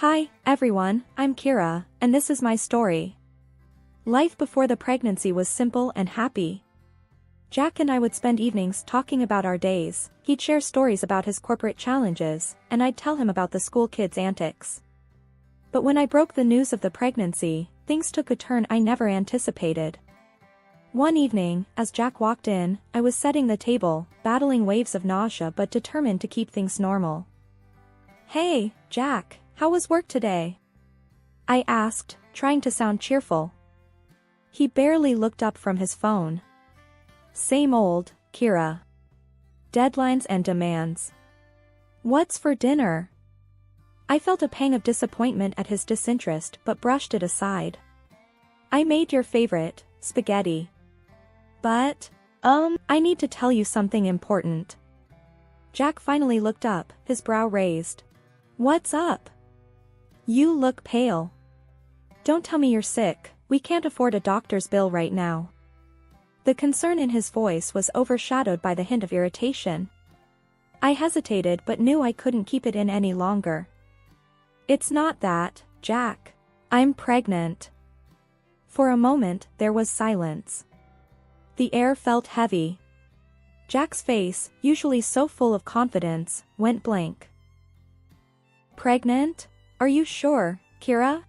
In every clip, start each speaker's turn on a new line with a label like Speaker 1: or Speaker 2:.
Speaker 1: Hi, everyone, I'm Kira, and this is my story. Life before the pregnancy was simple and happy. Jack and I would spend evenings talking about our days. He'd share stories about his corporate challenges, and I'd tell him about the school kids' antics. But when I broke the news of the pregnancy, things took a turn I never anticipated. One evening, as Jack walked in, I was setting the table, battling waves of nausea but determined to keep things normal. "Hey, Jack, how was work today?" I asked, trying to sound cheerful. He barely looked up from his phone. "Same old, Kira. Deadlines and demands. What's for dinner?" I felt a pang of disappointment at his disinterest but brushed it aside. "I made your favorite, spaghetti. But, I need to tell you something important." Jack finally looked up, his brow raised. "What's up? You look pale. Don't tell me you're sick, we can't afford a doctor's bill right now." The concern in his voice was overshadowed by the hint of irritation. I hesitated but knew I couldn't keep it in any longer. "It's not that, Jack. I'm pregnant." For a moment, there was silence. The air felt heavy. Jack's face, usually so full of confidence, went blank. "Pregnant? Are you sure, Kira?"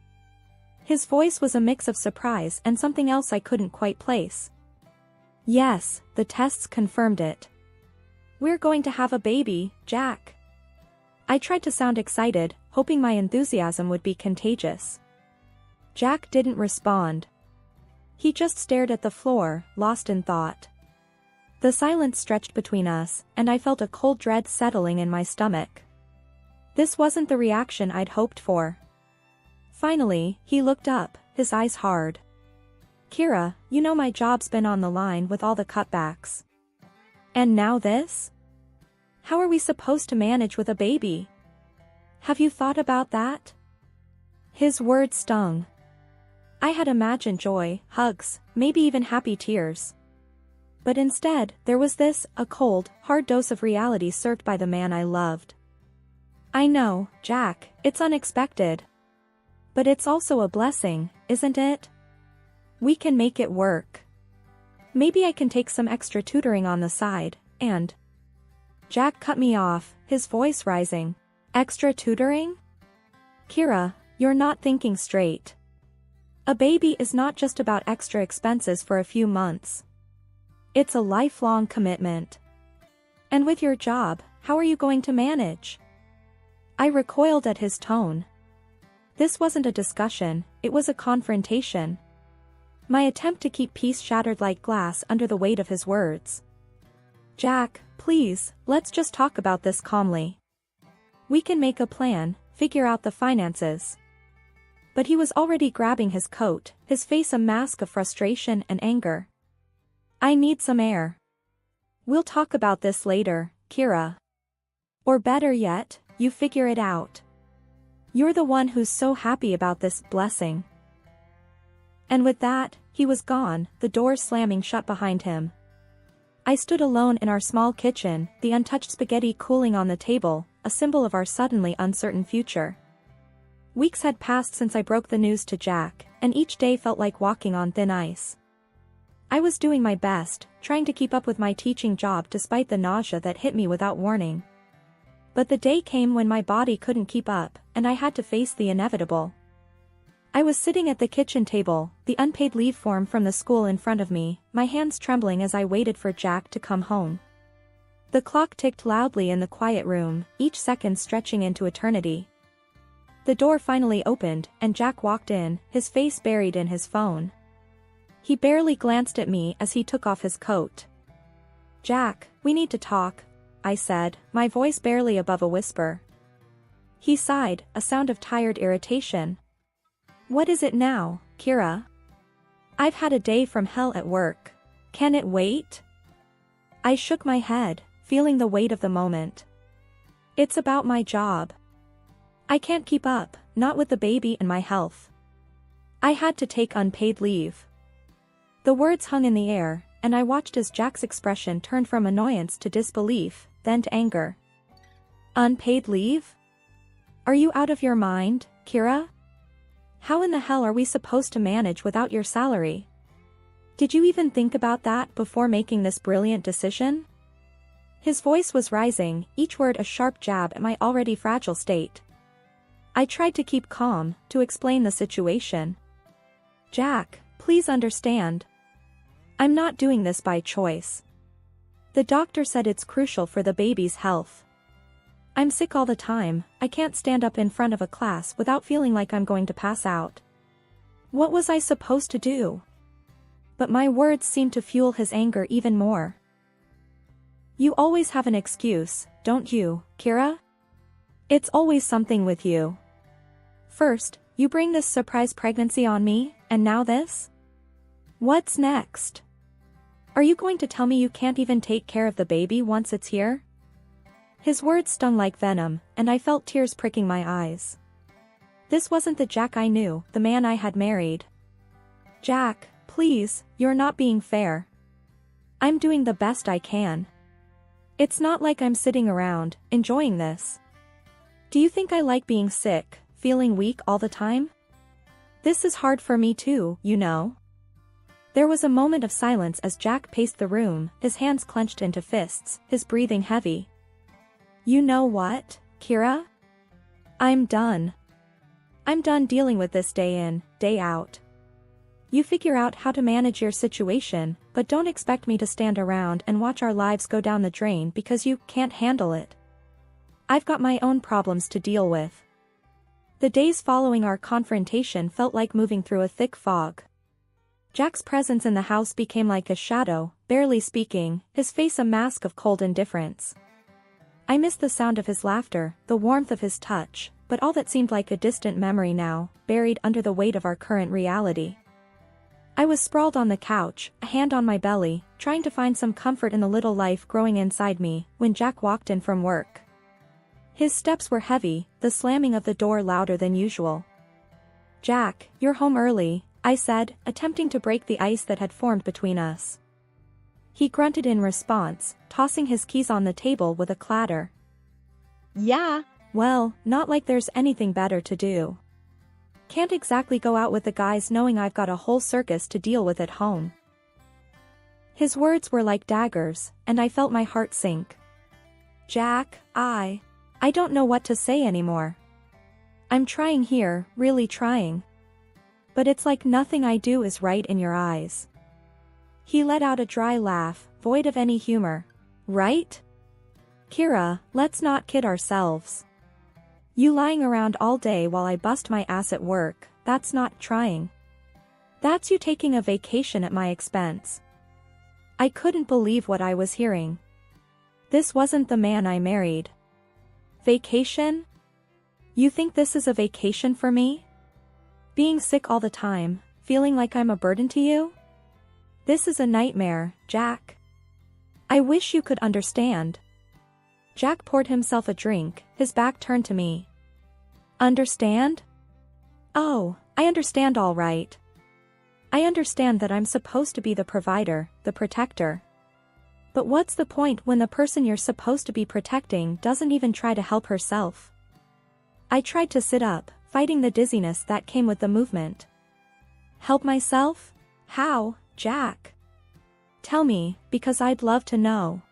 Speaker 1: His voice was a mix of surprise and something else I couldn't quite place. "Yes, the tests confirmed it. We're going to have a baby, Jack." I tried to sound excited, hoping my enthusiasm would be contagious. Jack didn't respond. He just stared at the floor, lost in thought. The silence stretched between us, and I felt a cold dread settling in my stomach. This wasn't the reaction I'd hoped for. Finally, he looked up, his eyes hard. "Kira, you know my job's been on the line with all the cutbacks. And now this? How are we supposed to manage with a baby? Have you thought about that?" His words stung. I had imagined joy, hugs, maybe even happy tears. But instead, there was this, a cold, hard dose of reality served by the man I loved. "I know, Jack, it's unexpected. But it's also a blessing, isn't it? We can make it work. Maybe I can take some extra tutoring on the side, and..." Jack cut me off, his voice rising. "Extra tutoring? Kira, you're not thinking straight. A baby is not just about extra expenses for a few months. It's a lifelong commitment. And with your job, how are you going to manage?" I recoiled at his tone. This wasn't a discussion, it was a confrontation. My attempt to keep peace shattered like glass under the weight of his words. "Jack, please, let's just talk about this calmly. We can make a plan, figure out the finances." But he was already grabbing his coat, his face a mask of frustration and anger. "I need some air. We'll talk about this later, Kira. Or better yet, you figure it out. You're the one who's so happy about this blessing." And with that, he was gone, the door slamming shut behind him. I stood alone in our small kitchen, the untouched spaghetti cooling on the table, a symbol of our suddenly uncertain future. Weeks had passed since I broke the news to Jack, and each day felt like walking on thin ice. I was doing my best, trying to keep up with my teaching job despite the nausea that hit me without warning. But the day came when my body couldn't keep up, and I had to face the inevitable. I was sitting at the kitchen table, the unpaid leave form from the school in front of me, my hands trembling as I waited for Jack to come home. The clock ticked loudly in the quiet room, each second stretching into eternity. The door finally opened, and Jack walked in, his face buried in his phone. He barely glanced at me as he took off his coat. "Jack, we need to talk," I said, my voice barely above a whisper. He sighed, a sound of tired irritation. "What is it now, Kira? I've had a day from hell at work. Can it wait?" I shook my head, feeling the weight of the moment. "It's about my job. I can't keep up, not with the baby and my health. I had to take unpaid leave." The words hung in the air, and I watched as Jack's expression turned from annoyance to disbelief, then to anger. "Unpaid leave? Are you out of your mind, Kira? How in the hell are we supposed to manage without your salary? Did you even think about that before making this brilliant decision? His voice was rising, each word a sharp jab at my already fragile state. I tried to keep calm, to explain the situation. Jack, please understand. I'm not doing this by choice. The doctor said it's crucial for the baby's health. I'm sick all the time, I can't stand up in front of a class without feeling like I'm going to pass out. What was I supposed to do? But my words seemed to fuel his anger even more. You always have an excuse, don't you, Kira? It's always something with you. First, you bring this surprise pregnancy on me, and now this? What's next? Are you going to tell me you can't even take care of the baby once it's here? His words stung like venom, and I felt tears pricking my eyes. This wasn't the Jack I knew, the man I had married. Jack, please, you're not being fair. I'm doing the best I can. It's not like I'm sitting around, enjoying this. Do you think I like being sick, feeling weak all the time? This is hard for me too, you know. There was a moment of silence as Jack paced the room, his hands clenched into fists, his breathing heavy. You know what, Kira? I'm done. I'm done dealing with this day in, day out. You figure out how to manage your situation, but don't expect me to stand around and watch our lives go down the drain because you can't handle it. I've got my own problems to deal with. The days following our confrontation felt like moving through a thick fog. Jack's presence in the house became like a shadow, barely speaking, his face a mask of cold indifference. I missed the sound of his laughter, the warmth of his touch, but all that seemed like a distant memory now, buried under the weight of our current reality. I was sprawled on the couch, a hand on my belly, trying to find some comfort in the little life growing inside me, when Jack walked in from work. His steps were heavy, the slamming of the door louder than usual. Jack, you're home early, I said, attempting to break the ice that had formed between us. He grunted in response, tossing his keys on the table with a clatter. Yeah, well, not like there's anything better to do. Can't exactly go out with the guys knowing I've got a whole circus to deal with at home. His words were like daggers, and I felt my heart sink. Jack, I don't know what to say anymore. I'm trying here, really trying. But it's like nothing I do is right in your eyes. He let out a dry laugh, void of any humor. Right? Kira, let's not kid ourselves. You lying around all day while I bust my ass at work, that's not trying. That's you taking a vacation at my expense. I couldn't believe what I was hearing. This wasn't the man I married. Vacation? You think this is a vacation for me? Being sick all the time, feeling like I'm a burden to you? This is a nightmare, Jack. I wish you could understand. Jack poured himself a drink, his back turned to me. Understand? Oh, I understand all right. I understand that I'm supposed to be the provider, the protector. But what's the point when the person you're supposed to be protecting doesn't even try to help herself? I tried to sit up, fighting the dizziness that came with the movement. Help myself? How, Jack? Tell me, because I'd love to know.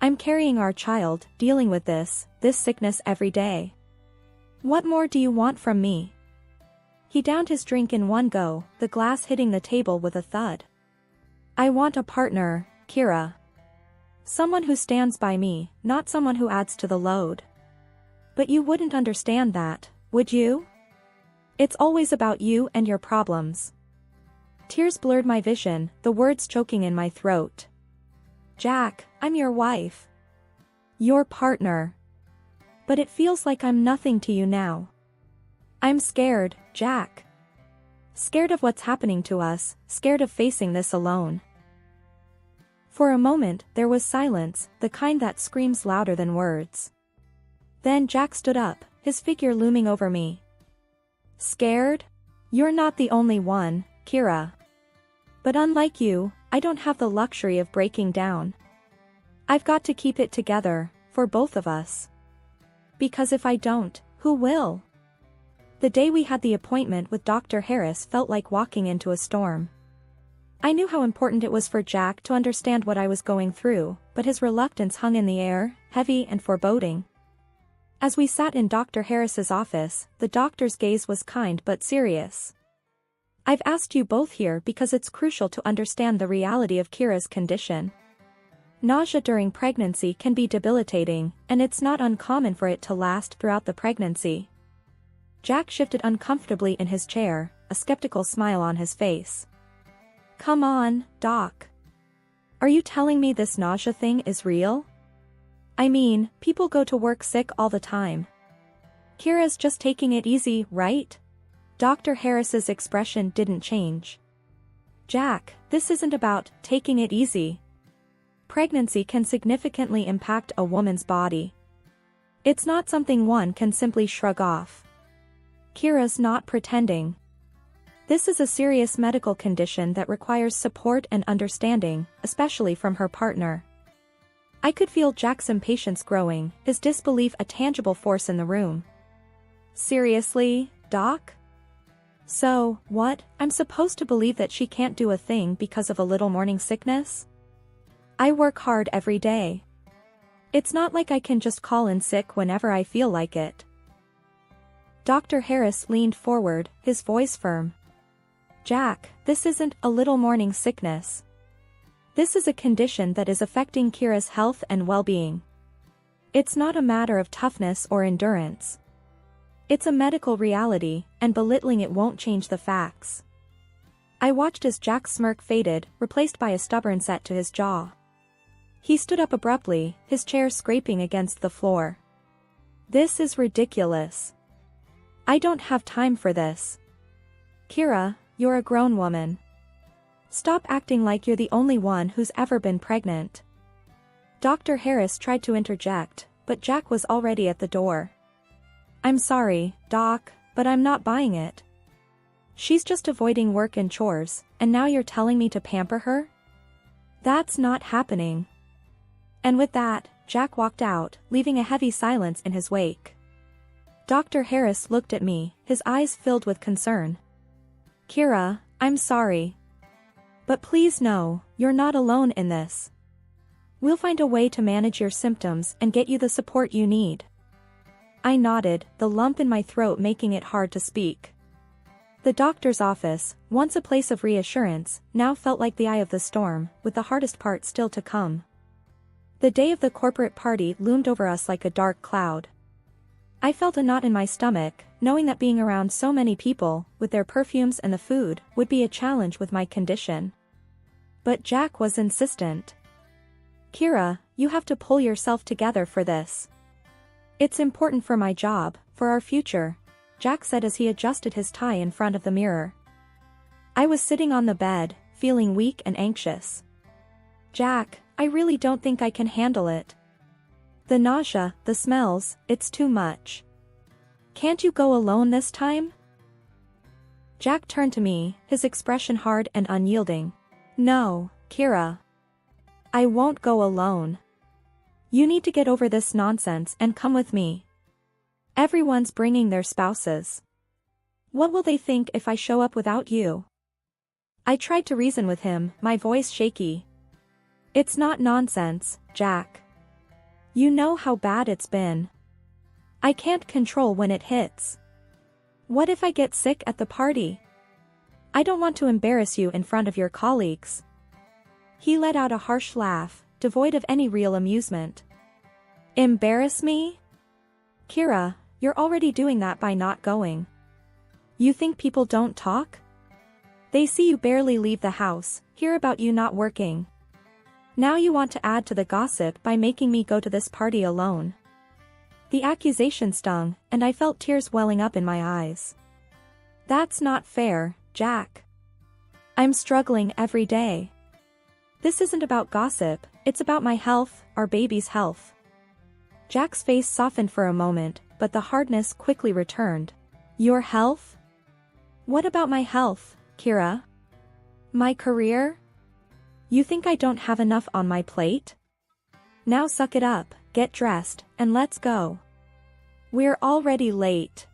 Speaker 1: I'm carrying our child, dealing with this sickness every day. What more do you want from me? He downed his drink in one go, the glass hitting the table with a thud. I want a partner, Kira. Someone who stands by me, not someone who adds to the load. But you wouldn't understand that, would you? It's always about you and your problems. Tears blurred my vision, the words choking in my throat. Jack, I'm your wife. Your partner. But it feels like I'm nothing to you now. I'm scared, Jack. Scared of what's happening to us, scared of facing this alone. For a moment, there was silence, the kind that screams louder than words. Then Jack stood up, his figure looming over me. Scared? You're not the only one, Kira. But unlike you, I don't have the luxury of breaking down. I've got to keep it together, for both of us. Because if I don't, Who will? The day we had the appointment with Dr. Harris felt like walking into a storm. I knew how important it was for Jack to understand what I was going through, but his reluctance hung in the air, heavy and foreboding. As we sat in Dr. Harris's office, the doctor's gaze was kind but serious. I've asked you both here because it's crucial to understand the reality of Kira's condition. Nausea during pregnancy can be debilitating, and it's not uncommon for it to last throughout the pregnancy. Jack shifted uncomfortably in his chair, a skeptical smile on his face. Come on, Doc. Are you telling me this nausea thing is real? I mean, people go to work sick all the time. Kira's just taking it easy, right? Dr. Harris's expression didn't change. Jack, this isn't about taking it easy. Pregnancy can significantly impact a woman's body. It's not something one can simply shrug off. Kira's not pretending. This is a serious medical condition that requires support and understanding, especially from her partner. I could feel Jack's impatience growing, his disbelief a tangible force in the room. Seriously, Doc? So, what, I'm supposed to believe that she can't do a thing because of a little morning sickness? I work hard every day. It's not like I can just call in sick whenever I feel like it. Dr. Harris leaned forward, his voice firm. Jack, this isn't a little morning sickness. This is a condition that is affecting Kira's health and well-being. It's not a matter of toughness or endurance. It's a medical reality, and belittling it won't change the facts. I watched as Jack's smirk faded, replaced by a stubborn set to his jaw. He stood up abruptly, his chair scraping against the floor. This is ridiculous. I don't have time for this. Kira, you're a grown woman. Stop acting like you're the only one who's ever been pregnant. Dr. Harris tried to interject, but Jack was already at the door. I'm sorry, Doc, but I'm not buying it. She's just avoiding work and chores, and now you're telling me to pamper her? That's not happening. And with that, Jack walked out, leaving a heavy silence in his wake. Dr. Harris looked at me, his eyes filled with concern. Kira, I'm sorry. But please know, you're not alone in this. We'll find a way to manage your symptoms and get you the support you need. I nodded, the lump in my throat making it hard to speak. The doctor's office, once a place of reassurance, now felt like the eye of the storm, with the hardest part still to come. The day of the corporate party loomed over us like a dark cloud. I felt a knot in my stomach, knowing that being around so many people, with their perfumes and the food, would be a challenge with my condition. But Jack was insistent. Kira, you have to pull yourself together for this. It's important for my job, for our future, Jack said as he adjusted his tie in front of the mirror. I was sitting on the bed, feeling weak and anxious. Jack, I really don't think I can handle it. The nausea, the smells, it's too much. Can't you go alone this time? Jack turned to me, his expression hard and unyielding. No, Kira. I won't go alone. You need to get over this nonsense and come with me. Everyone's bringing their spouses. What will they think if I show up without you? I tried to reason with him, my voice shaky. It's not nonsense, Jack. You know how bad it's been. I can't control when it hits. What if I get sick at the party? I don't want to embarrass you in front of your colleagues. He let out a harsh laugh, devoid of any real amusement. Embarrass me? Kira, you're already doing that by not going. You think people don't talk? They see you barely leave the house, hear about you not working. Now you want to add to the gossip by making me go to this party alone. The accusation stung, and I felt tears welling up in my eyes. That's not fair, Jack. I'm struggling every day. This isn't about gossip, it's about my health, our baby's health. Jack's face softened for a moment, but the hardness quickly returned. Your health? What about my health, Kira? My career? You think I don't have enough on my plate? Now suck it up, get dressed, and let's go. We're already late.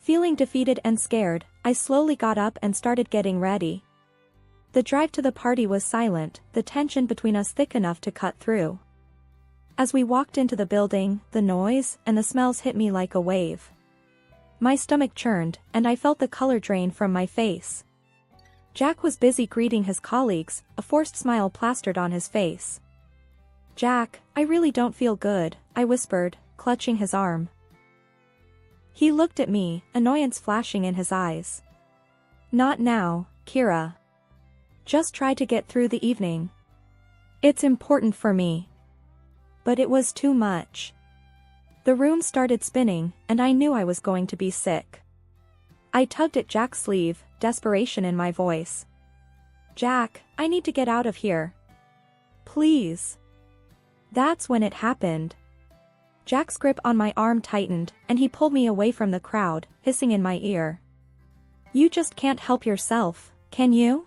Speaker 1: Feeling defeated and scared, I slowly got up and started getting ready. The drive to the party was silent, the tension between us thick enough to cut through. As we walked into the building, the noise and the smells hit me like a wave. My stomach churned, and I felt the color drain from my face. Jack was busy greeting his colleagues, a forced smile plastered on his face. "Jack, I really don't feel good," I whispered, clutching his arm. He looked at me, annoyance flashing in his eyes. "Not now, Kira. Just try to get through the evening. It's important for me." But it was too much. The room started spinning, and I knew I was going to be sick. I tugged at Jack's sleeve, desperation in my voice. "Jack, I need to get out of here. Please." That's when it happened. Jack's grip on my arm tightened, and he pulled me away from the crowd, hissing in my ear. "You just can't help yourself, can you?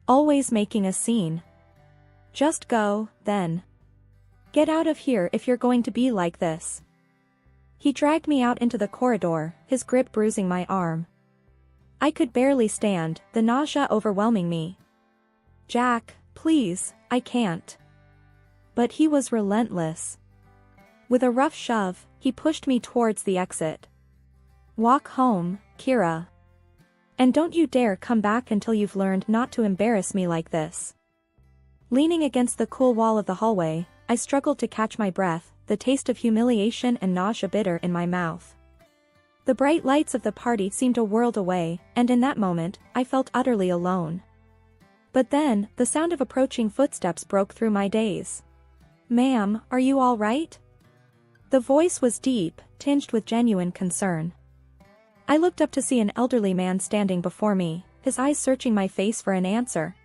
Speaker 1: Always making a scene. Just go, then. Get out of here if you're going to be like this." He dragged me out into the corridor, his grip bruising my arm. I could barely stand, the nausea overwhelming me. "Jack, please, I can't." But he was relentless. With a rough shove, he pushed me towards the exit. "Walk home, Kira. And don't you dare come back until you've learned not to embarrass me like this." Leaning against the cool wall of the hallway, I struggled to catch my breath, the taste of humiliation and nausea bitter in my mouth. The bright lights of the party seemed a world away, and in that moment, I felt utterly alone. But then, the sound of approaching footsteps broke through my daze. "Ma'am, are you all right?" The voice was deep, tinged with genuine concern. I looked up to see an elderly man standing before me, his eyes searching my face for an answer.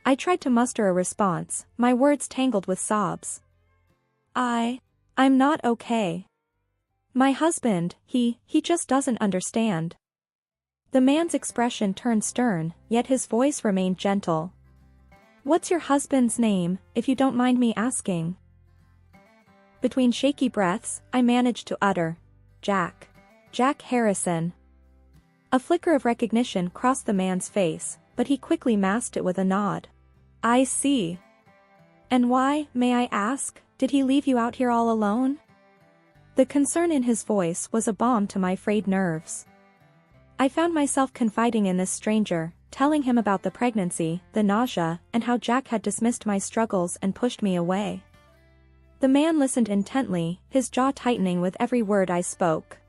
Speaker 1: I tried to muster a response, my words tangled with sobs. I'm not okay. My husband, he just doesn't understand." The man's expression turned stern, yet his voice remained gentle. "What's your husband's name, if you don't mind me asking?" Between shaky breaths, I managed to utter, Jack Harrison." A flicker of recognition crossed the man's face, but he quickly masked it with a nod. "I see. And why, may I ask, did he leave you out here all alone?" The concern in his voice was a balm to my frayed nerves. I found myself confiding in this stranger, telling him about the pregnancy, the nausea, and how Jack had dismissed my struggles and pushed me away. The man listened intently, his jaw tightening with every word I spoke.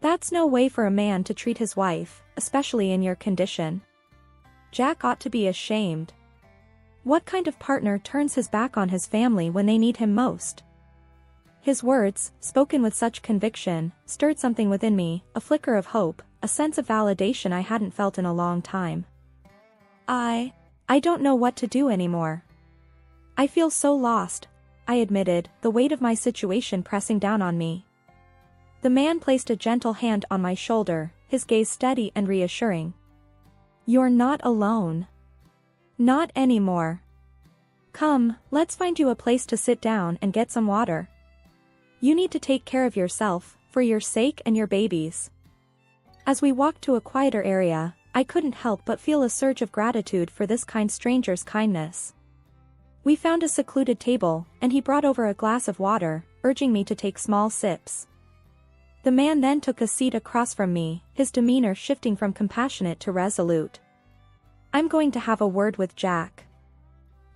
Speaker 1: "That's no way for a man to treat his wife, especially in your condition. Jack ought to be ashamed. What kind of partner turns his back on his family when they need him most?" His words, spoken with such conviction, stirred something within me, a flicker of hope, a sense of validation I hadn't felt in a long time. I don't know what to do anymore. I feel so lost," I admitted, the weight of my situation pressing down on me. The man placed a gentle hand on my shoulder, his gaze steady and reassuring. "You're not alone. Not anymore. Come, let's find you a place to sit down and get some water. You need to take care of yourself, for your sake and your baby's." As we walked to a quieter area, I couldn't help but feel a surge of gratitude for this kind stranger's kindness. We found a secluded table, and he brought over a glass of water, urging me to take small sips. The man then took a seat across from me, his demeanor shifting from compassionate to resolute. "I'm going to have a word with Jack.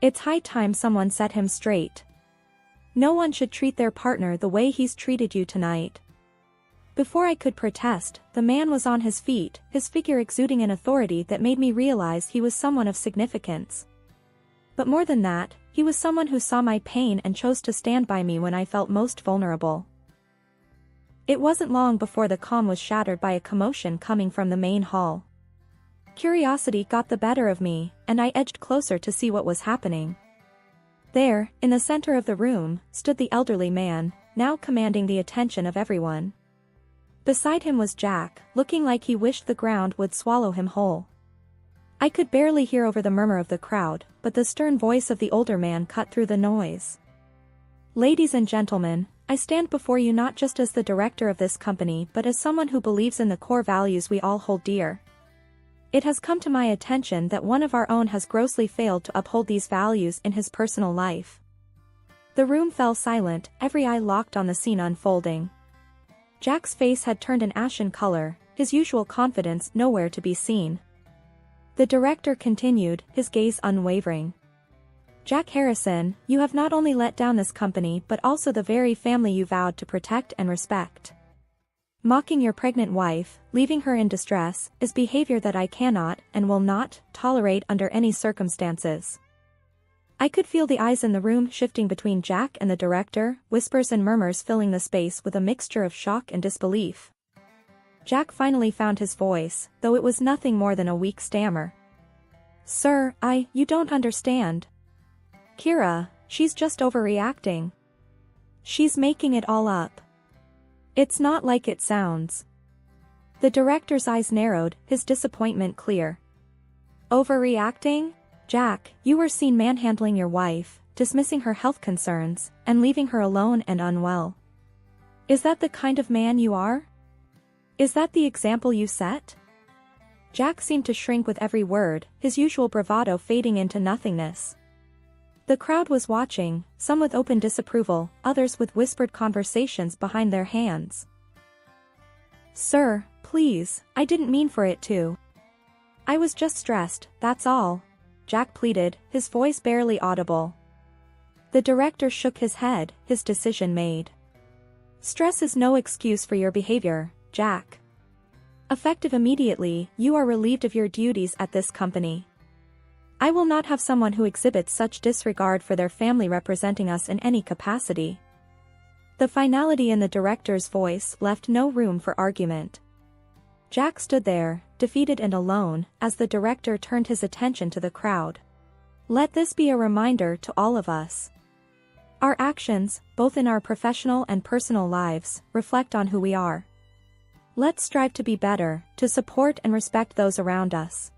Speaker 1: It's high time someone set him straight. No one should treat their partner the way he's treated you tonight." Before I could protest, the man was on his feet, his figure exuding an authority that made me realize he was someone of significance. But more than that, he was someone who saw my pain and chose to stand by me when I felt most vulnerable. It wasn't long before the calm was shattered by a commotion coming from the main hall. Curiosity got the better of me, and I edged closer to see what was happening. There, in the center of the room, stood the elderly man, now commanding the attention of everyone. Beside him was Jack, looking like he wished the ground would swallow him whole. I could barely hear over the murmur of the crowd, but the stern voice of the older man cut through the noise. "Ladies and gentlemen, I stand before you not just as the director of this company but as someone who believes in the core values we all hold dear. It has come to my attention that one of our own has grossly failed to uphold these values in his personal life. The room fell silent, every eye locked on the scene unfolding. Jack's face had turned an ashen color, his usual confidence nowhere to be seen. The director continued, his gaze unwavering. Jack Harrison, you have not only let down this company but also the very family you vowed to protect and respect. Mocking your pregnant wife, leaving her in distress, is behavior that I cannot and will not tolerate under any circumstances. I could feel the eyes in the room shifting between Jack and the director, whispers and murmurs filling the space with a mixture of shock and disbelief. Jack finally found his voice, though it was nothing more than a weak stammer. Sir, you don't understand. Kira, she's just overreacting. She's making it all up. It's not like it sounds. The director's eyes narrowed, his disappointment clear. Overreacting? Jack, you were seen manhandling your wife, dismissing her health concerns, and leaving her alone and unwell. Is that the kind of man you are? Is that the example you set? Jack seemed to shrink with every word, his usual bravado fading into nothingness. The crowd was watching, some with open disapproval, others with whispered conversations behind their hands. Sir, please, I didn't mean for it to. I was just stressed, that's all, Jack pleaded, his voice barely audible. The director shook his head, his decision made. Stress is no excuse for your behavior, Jack. Effective immediately, you are relieved of your duties at this company. I will not have someone who exhibits such disregard for their family representing us in any capacity. The finality in the director's voice left no room for argument. Jack stood there, defeated and alone, as the director turned his attention to the crowd. Let this be a reminder to all of us. Our actions, both in our professional and personal lives, reflect on who we are. Let's strive to be better, to support and respect those around us.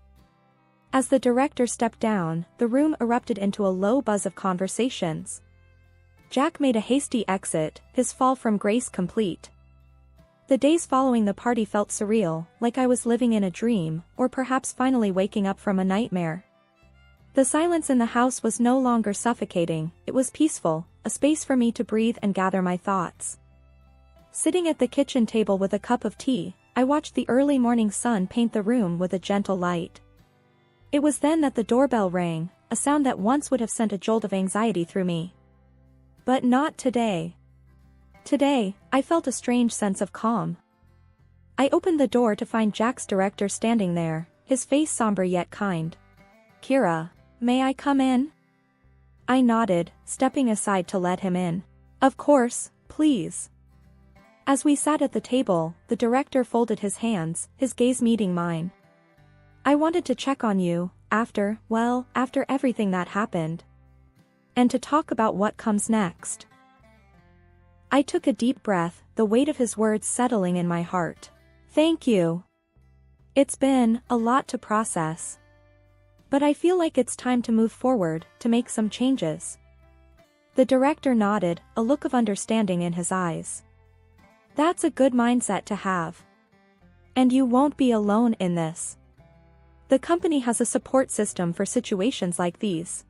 Speaker 1: As the director stepped down, the room erupted into a low buzz of conversations. Jack made a hasty exit, his fall from grace complete. The days following the party felt surreal, like I was living in a dream, or perhaps finally waking up from a nightmare. The silence in the house was no longer suffocating, it was peaceful, a space for me to breathe and gather my thoughts. Sitting at the kitchen table with a cup of tea, I watched the early morning sun paint the room with a gentle light. It was then that the doorbell rang, a sound that once would have sent a jolt of anxiety through me. But not today. Today, I felt a strange sense of calm. I opened the door to find Jack's director standing there, his face somber yet kind. Kira, may I come in? I nodded, stepping aside to let him in. Of course, please. As we sat at the table, the director folded his hands, his gaze meeting mine. I wanted to check on you, after everything that happened. And to talk about what comes next. I took a deep breath, the weight of his words settling in my heart. Thank you. It's been a lot to process. But I feel like it's time to move forward, to make some changes. The director nodded, a look of understanding in his eyes. That's a good mindset to have. And you won't be alone in this. The company has a support system for situations like these.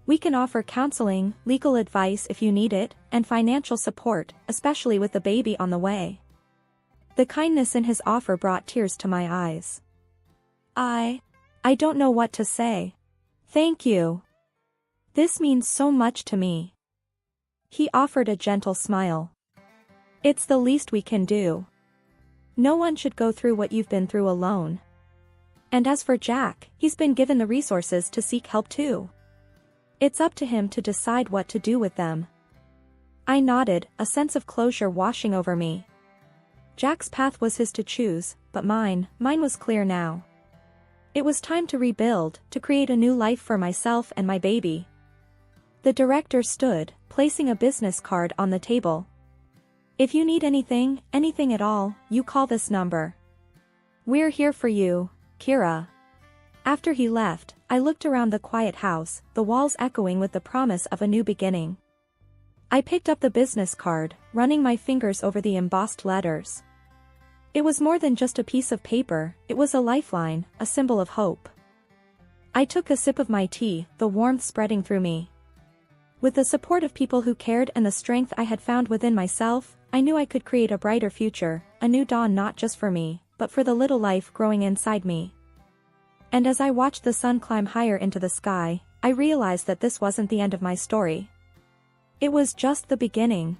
Speaker 1: We can offer counseling, legal advice if you need it, and financial support, especially with the baby on the way. The kindness in his offer brought tears to my eyes. I don't know what to say. Thank you. This means so much to me. He offered a gentle smile. It's the least we can do. No one should go through what you've been through alone. And as for Jack, he's been given the resources to seek help too. It's up to him to decide what to do with them. I nodded, a sense of closure washing over me. Jack's path was his to choose, but mine was clear now. It was time to rebuild, to create a new life for myself and my baby. The director stood, placing a business card on the table. If you need anything at all, you call this number. We're here for you, Kira. After he left, I looked around the quiet house, the walls echoing with the promise of a new beginning. I picked up the business card, running my fingers over the embossed letters. It was more than just a piece of paper, it was a lifeline, a symbol of hope. I took a sip of my tea, the warmth spreading through me. With the support of people who cared and the strength I had found within myself, I knew I could create a brighter future, a new dawn not just for me, but for the little life growing inside me. And as I watched the sun climb higher into the sky, I realized that this wasn't the end of my story. It was just the beginning.